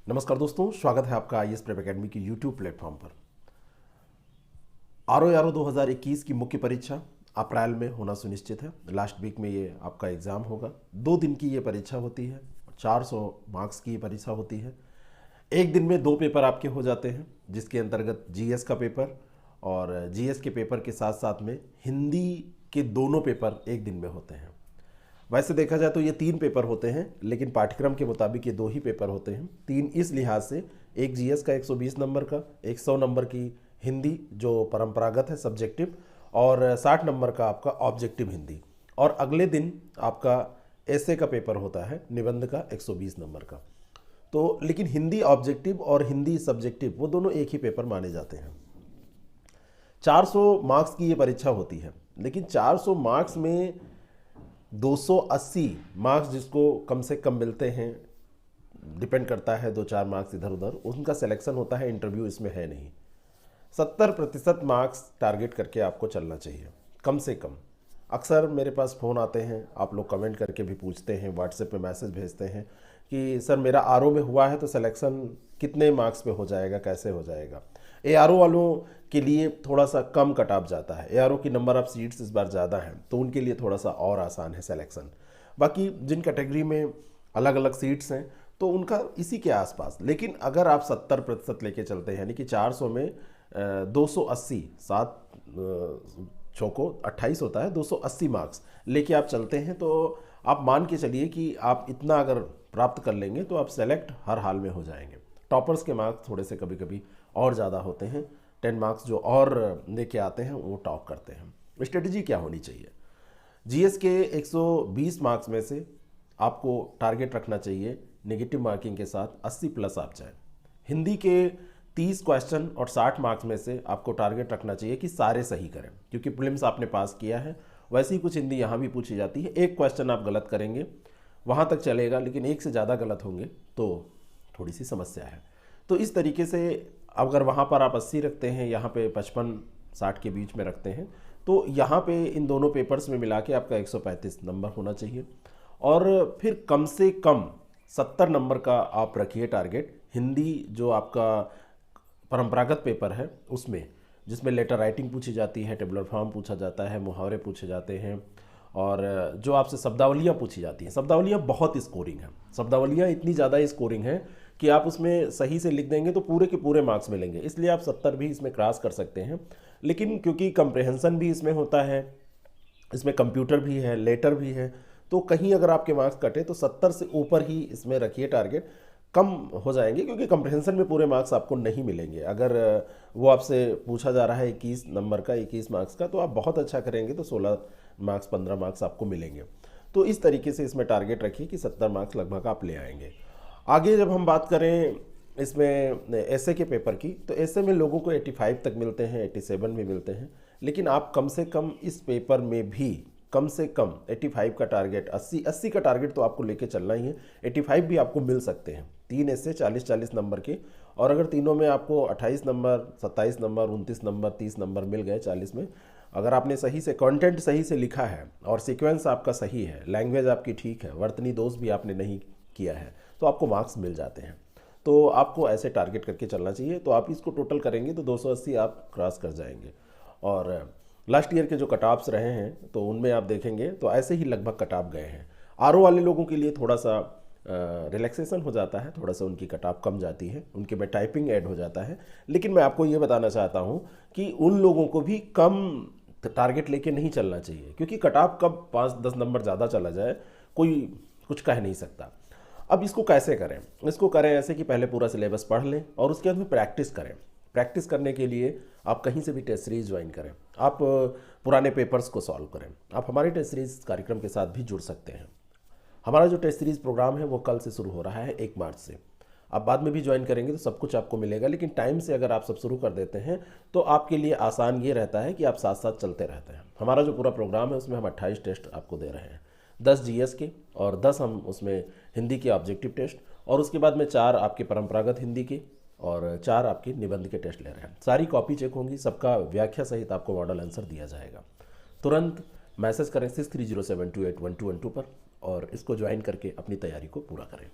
नमस्कार दोस्तों, स्वागत है आपका आईएएस प्रेप एकेडमी की यूट्यूब प्लेटफॉर्म पर। आरओ 2021 की मुख्य परीक्षा अप्रैल में होना सुनिश्चित है। लास्ट वीक में ये आपका एग्ज़ाम होगा। 2 दिन की ये परीक्षा होती है, 400 मार्क्स की ये परीक्षा होती है। एक दिन में 2 पेपर आपके हो जाते हैं, जिसके अंतर्गत जीएस का पेपर और जीएस के पेपर के साथ साथ में हिंदी के दोनों पेपर एक दिन में होते हैं। वैसे देखा जाए तो ये 3 पेपर होते हैं, लेकिन पाठ्यक्रम के मुताबिक ये 2 ही पेपर होते हैं। 3 इस लिहाज से, एक जीएस का 120 नंबर का, 100 नंबर की हिंदी जो परंपरागत है सब्जेक्टिव, और 60 नंबर का आपका ऑब्जेक्टिव हिंदी। और अगले दिन आपका एसे का पेपर होता है, निबंध का 120 नंबर का। तो लेकिन हिंदी ऑब्जेक्टिव और हिंदी सब्जेक्टिव वो दोनों एक ही पेपर माने जाते हैं। 400 मार्क्स की ये परीक्षा होती है, लेकिन 400 मार्क्स में 280 मार्क्स जिसको कम से कम मिलते हैं, डिपेंड करता है 2-4 मार्क्स इधर उधर, उनका सिलेक्शन होता है। इंटरव्यू इसमें है नहीं। 70% मार्क्स टारगेट करके आपको चलना चाहिए कम से कम। अक्सर मेरे पास फ़ोन आते हैं, आप लोग कमेंट करके भी पूछते हैं, व्हाट्सएप पे मैसेज भेजते हैं कि सर मेरा आरओ में हुआ है तो सिलेक्शन कितने मार्क्स पे हो जाएगा, कैसे हो जाएगा। एआरओ वालों के लिए थोड़ा सा कम कट ऑफ जाता है। एआरओ की नंबर ऑफ सीट्स इस बार ज़्यादा हैं, तो उनके लिए थोड़ा सा और आसान है सिलेक्शन। बाकी जिन कैटेगरी में अलग अलग सीट्स हैं तो उनका इसी के आसपास। लेकिन अगर आप 70% लेके चलते हैं, यानी कि 400 में 280, 7 चौको 28 होता है, 280 मार्क्स लेके आप चलते हैं, तो आप मान के चलिए कि आप इतना अगर प्राप्त कर लेंगे तो आप सेलेक्ट हर हाल में हो जाएंगे। टॉपर्स के मार्क्स थोड़े से कभी कभी और ज़्यादा होते हैं। 10 मार्क्स जो और लेके आते हैं वो टॉप करते हैं। स्ट्रेटजी क्या होनी चाहिए? जीएस के 120 मार्क्स में से आपको टारगेट रखना चाहिए नेगेटिव मार्किंग के साथ 80+ आप जाए। हिंदी के 30 क्वेश्चन और 60 मार्क्स में से आपको टारगेट रखना चाहिए कि सारे सही करें, क्योंकि प्रीलिम्स आपने पास किया है। वैसे ही कुछ हिंदी यहाँ भी पूछी जाती है। एक क्वेश्चन आप गलत करेंगे वहाँ तक चलेगा, लेकिन एक से ज़्यादा गलत होंगे तो थोड़ी सी समस्या है। तो इस तरीके से अगर वहाँ पर आप 80 रखते हैं, यहाँ पे 55-60 के बीच में रखते हैं, तो यहाँ पे इन दोनों पेपर्स में मिला के आपका 135 नंबर होना चाहिए। और फिर कम से कम 70 नंबर का आप रखिए टारगेट हिंदी जो आपका परंपरागत पेपर है उसमें, जिसमें लेटर राइटिंग पूछी जाती है, टेबुलर फॉर्म पूछा जाता है, मुहावरे पूछे जाते हैं, और जो आपसे शब्दावलियाँ पूछी जाती हैं। शब्दावलियाँ बहुत स्कोरिंग हैं। शब्दावलियाँ इतनी ज़्यादा स्कोरिंग हैं कि आप उसमें सही से लिख देंगे तो पूरे के पूरे मार्क्स मिलेंगे। इसलिए आप 70 भी इसमें क्रॉस कर सकते हैं। लेकिन क्योंकि कंप्रेहेंशन भी इसमें होता है, इसमें कंप्यूटर भी है, लेटर भी है, तो कहीं अगर आपके मार्क्स कटे तो 70 से ऊपर ही इसमें रखिए टारगेट। कम हो जाएंगे क्योंकि कंप्रेहेंशन में पूरे मार्क्स आपको नहीं मिलेंगे। अगर वो आपसे पूछा जा रहा है 21 नंबर का, 21 मार्क्स का, तो आप बहुत अच्छा करेंगे तो 16 मार्क्स, 15 मार्क्स आपको मिलेंगे। तो इस तरीके से इसमें टारगेट रखिए कि 70 मार्क्स लगभग आप ले आएंगे। आगे जब हम बात करें इसमें एसे के पेपर की, तो एसे में लोगों को 85 तक मिलते हैं, 87 भी मिलते हैं। लेकिन आप कम से कम इस पेपर में भी कम से कम 85 का टारगेट, 80 का टारगेट तो आपको लेके चलना ही है। 85 भी आपको मिल सकते हैं। 3 ऐसे 40-40 नंबर के, और अगर तीनों में आपको 28 नंबर, 27 नंबर, 29 नंबर, 30 नंबर मिल गए 40 में, अगर आपने सही से कंटेंट सही से लिखा है और सीक्वेंस आपका सही है, लैंग्वेज आपकी ठीक है, वर्तनी दोष भी आपने नहीं किया है, तो आपको मार्क्स मिल जाते हैं। तो आपको ऐसे टारगेट करके चलना चाहिए। तो आप इसको टोटल करेंगे तो 280 आप क्रॉस कर जाएंगे। और लास्ट ईयर के जो कट ऑफ्स रहे हैं तो उनमें आप देखेंगे तो ऐसे ही लगभग कट ऑफ गए हैं। आरओ वाले लोगों के लिए थोड़ा सा रिलैक्सेशन हो जाता है, थोड़ा सा उनकी कट ऑफ कम जाती है, उनके में टाइपिंग ऐड हो जाता है। लेकिन मैं आपको ये बताना चाहता हूँ कि उन लोगों को भी कम टारगेट लेके नहीं चलना चाहिए, क्योंकि कट ऑफ कब 5-10 नंबर ज़्यादा चला जाए कोई कुछ कह नहीं सकता। अब इसको कैसे करें? इसको करें ऐसे कि पहले पूरा सिलेबस पढ़ लें और उसके बाद में प्रैक्टिस करें। प्रैक्टिस करने के लिए आप कहीं से भी टेस्ट सीरीज ज्वाइन करें, आप पुराने पेपर्स को सॉल्व करें। आप हमारे टेस्ट सीरीज कार्यक्रम के साथ भी जुड़ सकते हैं। हमारा जो टेस्ट सीरीज प्रोग्राम है वो कल से शुरू हो रहा है, 1 मार्च से। आप बाद में भी ज्वाइन करेंगे तो सब कुछ आपको मिलेगा, लेकिन टाइम से अगर आप सब शुरू कर देते हैं तो आपके लिए आसान ये रहता है कि आप साथ साथ चलते रहते हैं। हमारा जो पूरा प्रोग्राम है उसमें हम 28 टेस्ट आपको दे रहे हैं, 10 जीएस के और 10 हम उसमें हिंदी के ऑब्जेक्टिव टेस्ट, और उसके बाद में 4 आपके परंपरागत हिंदी के और 4 आपके निबंध के टेस्ट ले रहे हैं। सारी कॉपी चेक होंगी, सबका व्याख्या सहित आपको मॉडल आंसर दिया जाएगा। तुरंत मैसेज करें 6307281212 पर और इसको ज्वाइन करके अपनी तैयारी को पूरा करें।